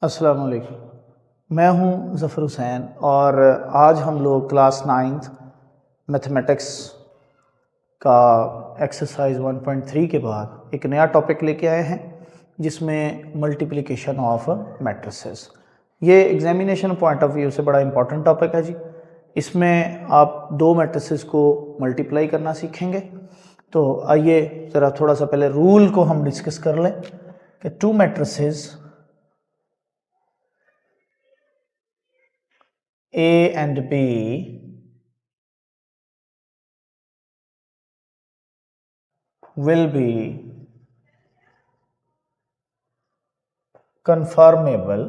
अस्सलाम वालेकुम। मैं हूं ज़फ़र हुसैन और आज हम लोग क्लास 9th मैथमेटिक्स का एक्सरसाइज 1.3 के बाद एक नया टॉपिक लेके आए हैं जिसमें मल्टीप्लिकेशन ऑफ मैट्रिसेस। ये एग्जामिनेशन पॉइंट ऑफ व्यू से बड़ा इंपॉर्टेंट टॉपिक है जी। इसमें आप दो मैट्रिसेस को मल्टीप्लाई करना सीखेंगे। तो आइए ज़रा थोड़ा सा पहले रूल को हम डिस्कस कर लें कि to matrices A and B will be conformable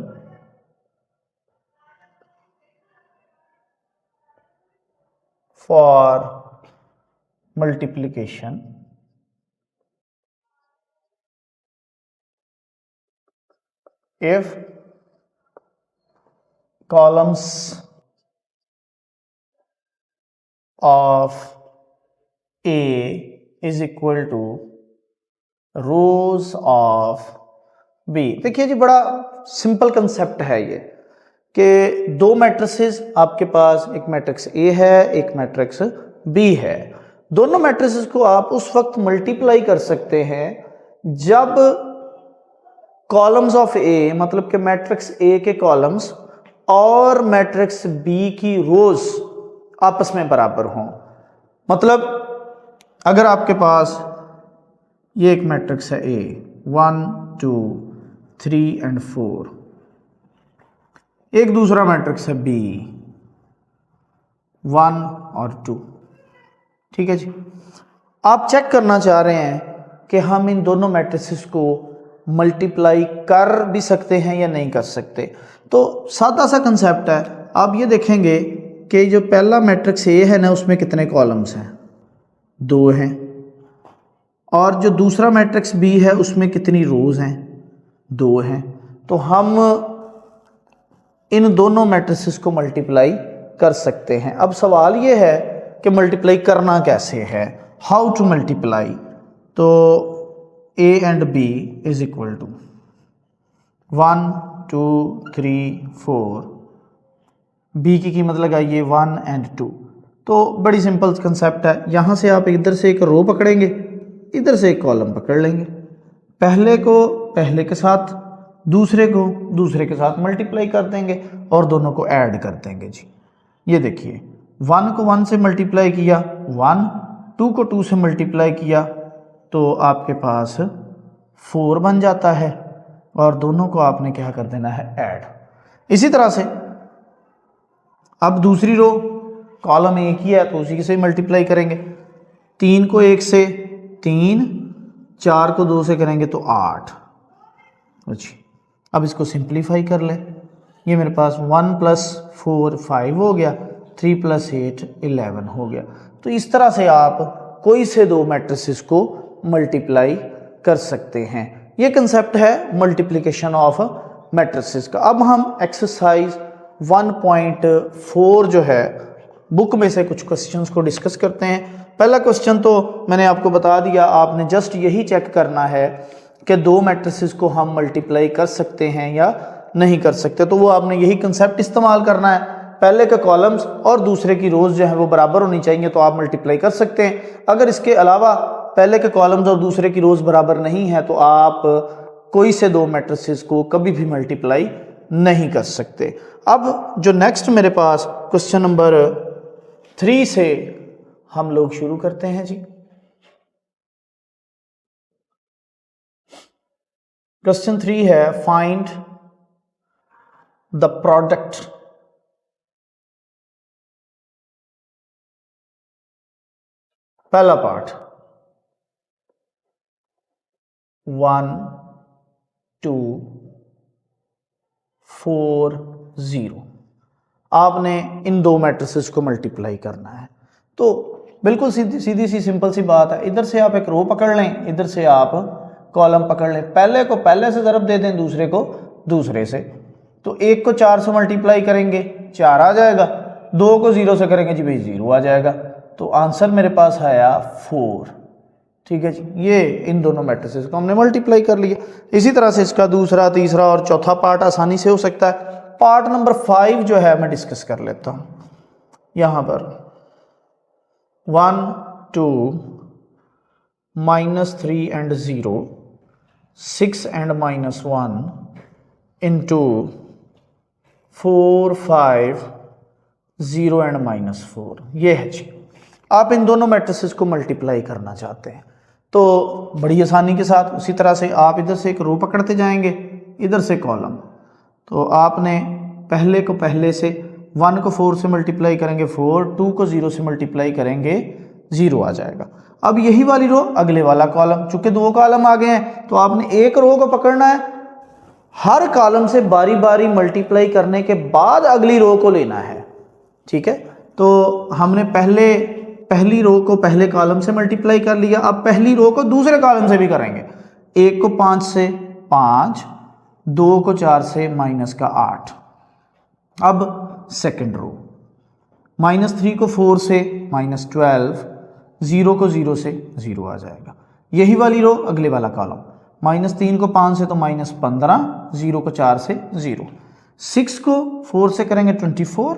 for multiplication if columns of A is equal to rows of B। देखिए जी, बड़ा सिंपल कंसेप्ट है ये कि दो मैट्रिसेस आपके पास, एक मैट्रिक्स A है, एक मैट्रिक्स B है। दोनों मैट्रिसेस को आप उस वक्त मल्टीप्लाई कर सकते हैं जब कॉलम्स ऑफ ए, मतलब कि मैट्रिक्स ए के कॉलम्स और मैट्रिक्स बी की रोज आपस में बराबर हों। मतलब अगर आपके पास ये एक मैट्रिक्स है ए 1 2 3 और 4, एक दूसरा मैट्रिक्स है बी 1 और 2, ठीक है जी। आप चेक करना चाह रहे हैं कि हम इन दोनों मैट्रिसेस को मल्टीप्लाई कर भी सकते हैं या नहीं कर सकते। तो सादा सा कंसेप्ट है। आप ये देखेंगे कि जो पहला मैट्रिक्स ए है ना, उसमें कितने कॉलम्स हैं? 2 हैं। और जो दूसरा मैट्रिक्स बी है उसमें कितनी रोज हैं? 2 हैं। तो हम इन दोनों मैट्रिसेस को मल्टीप्लाई कर सकते हैं। अब सवाल ये है कि मल्टीप्लाई करना कैसे है, हाउ टू मल्टीप्लाई। तो A and B is equal to 1 2 3 4, B की कीमत लगाइए 1 और 2। तो बड़ी सिंपल कंसेप्ट है। यहाँ से आप इधर से एक रो पकड़ेंगे, इधर से एक कॉलम पकड़ लेंगे, पहले को पहले के साथ, दूसरे को दूसरे के साथ मल्टीप्लाई कर देंगे और दोनों को ऐड कर देंगे जी। ये देखिए, 1 को 1 से मल्टीप्लाई किया 1, 2 को 2 से मल्टीप्लाई किया तो आपके पास 4 बन जाता है और दोनों को आपने क्या कर देना है, ऐड। इसी तरह से अब दूसरी रो, कॉलम एक ही है तो उसी से मल्टीप्लाई करेंगे। 3 को 1 से 3, 4 को 2 से करेंगे तो 8। अच्छा, अब इसको सिंप्लीफाई कर ले। ये मेरे पास 1 + 4 5 हो गया, 3 + 8 11 हो गया। तो इस तरह से आप कोई से दो मैट्रिसेस को मल्टीप्लाई कर सकते हैं। ये कंसेप्ट है मल्टीप्लिकेशन ऑफ मैट्रिसेस का। अब हम एक्सरसाइज 1.4 जो है बुक में से कुछ क्वेश्चंस को डिस्कस करते हैं। पहला क्वेश्चन तो मैंने आपको बता दिया, आपने जस्ट यही चेक करना है कि दो मैट्रिसेस को हम मल्टीप्लाई कर सकते हैं या नहीं कर सकते। तो वो आपने यही कंसेप्ट इस्तेमाल करना है, पहले के कॉलम्स और दूसरे की रोज जो है वो बराबर होनी चाहिए तो आप मल्टीप्लाई कर सकते हैं। अगर इसके अलावा पहले के कॉलम्स और दूसरे की रोज बराबर नहीं है तो आप कोई से दो मैट्रिसेस को कभी भी मल्टीप्लाई नहीं कर सकते। अब जो नेक्स्ट मेरे पास क्वेश्चन नंबर 3 से हम लोग शुरू करते हैं जी। क्वेश्चन 3 है, फाइंड द प्रोडक्ट पहला पार्ट 1 2 4 0। आपने इन दो मैट्रिसेस को मल्टीप्लाई करना है। तो बिल्कुल सीधी सी सिंपल सी बात है। इधर से आप एक रो पकड़ लें, इधर से आप कॉलम पकड़ लें, पहले को पहले से ज़रब दे दें, दूसरे को दूसरे से। तो 1 को 4 से मल्टीप्लाई करेंगे 4 आ जाएगा, 2 को 0 से करेंगे जी भाई 0 आ जाएगा। तो आंसर मेरे पास आया 4, ठीक है जी, ये इन दोनों मैट्रिसेस को हमने मल्टीप्लाई कर लिया। इसी तरह से इसका दूसरा, तीसरा और चौथा पार्ट आसानी से हो सकता है। पार्ट नंबर 5 जो है मैं डिस्कस कर लेता हूँ। यहाँ पर 1 2 -3 and 0, 6 and -1 into 4 5 0 and -4, ये है जी। आप इन दोनों मैट्रिसेस को मल्टीप्लाई करना चाहते हैं तो बड़ी आसानी के साथ उसी तरह से आप इधर से एक रो पकड़ते जाएंगे, इधर से कॉलम। तो आपने पहले को पहले से 1 को 4 से मल्टीप्लाई करेंगे 4, 2 को 0 से मल्टीप्लाई करेंगे 0 आ जाएगा। अब यही वाली रो अगले वाला कॉलम, चूंकि 2 कॉलम आ गए हैं तो आपने एक रो को पकड़ना है, हर कॉलम से बारी बारी मल्टीप्लाई करने के बाद अगली रो को लेना है। ठीक है, तो हमने पहली रो को पहले कॉलम से मल्टीप्लाई कर लिया, अब पहली रो को दूसरे कॉलम से भी करेंगे। 1 को 5 से 5, 2 को 4 से -8। अब सेकंड रो, -3 को 4 से -12, 0 को 0 से 0 आ जाएगा। यही वाली रो अगले वाला कॉलम, -3 को 5 से तो -15, 0 को 4 से 0, 6 को 4 से करेंगे 24,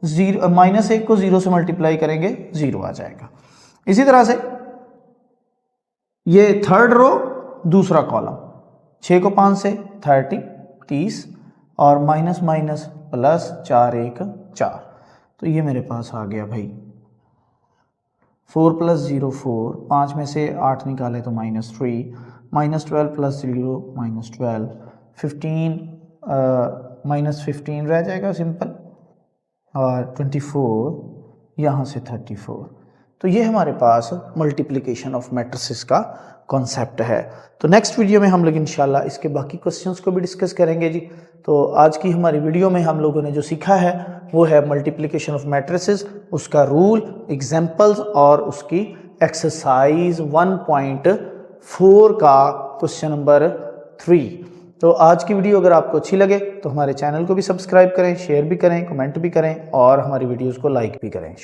-1 को 0 से मल्टीप्लाई करेंगे 0 आ जाएगा। इसी तरह से ये थर्ड रो दूसरा कॉलम, 6 को 5 से 30 और माइनस प्लस 4 1 4, तो ये मेरे पास आ गया भाई 4 + 0 4, 5 में से 8 निकाले तो -3, -12 + 0 -12, 15 रह जाएगा सिंपल, और 24 यहाँ से 34। तो ये हमारे पास मल्टीप्लिकेशन ऑफ मैट्रिसेस का कॉन्सेप्ट है। तो नेक्स्ट वीडियो में हम लोग इंशाल्लाह इसके बाकी क्वेश्चंस को भी डिस्कस करेंगे जी। तो आज की हमारी वीडियो में हम लोगों ने जो सीखा है वो है मल्टीप्लिकेशन ऑफ मैट्रिसेस, उसका रूल, एग्जांपल्स और उसकी एक्सरसाइज 1.4 का क्वेश्चन नंबर 3। तो आज की वीडियो अगर आपको अच्छी लगे तो हमारे चैनल को भी सब्सक्राइब करें, शेयर भी करें, कमेंट भी करें और हमारी वीडियोज़ को लाइक भी करें।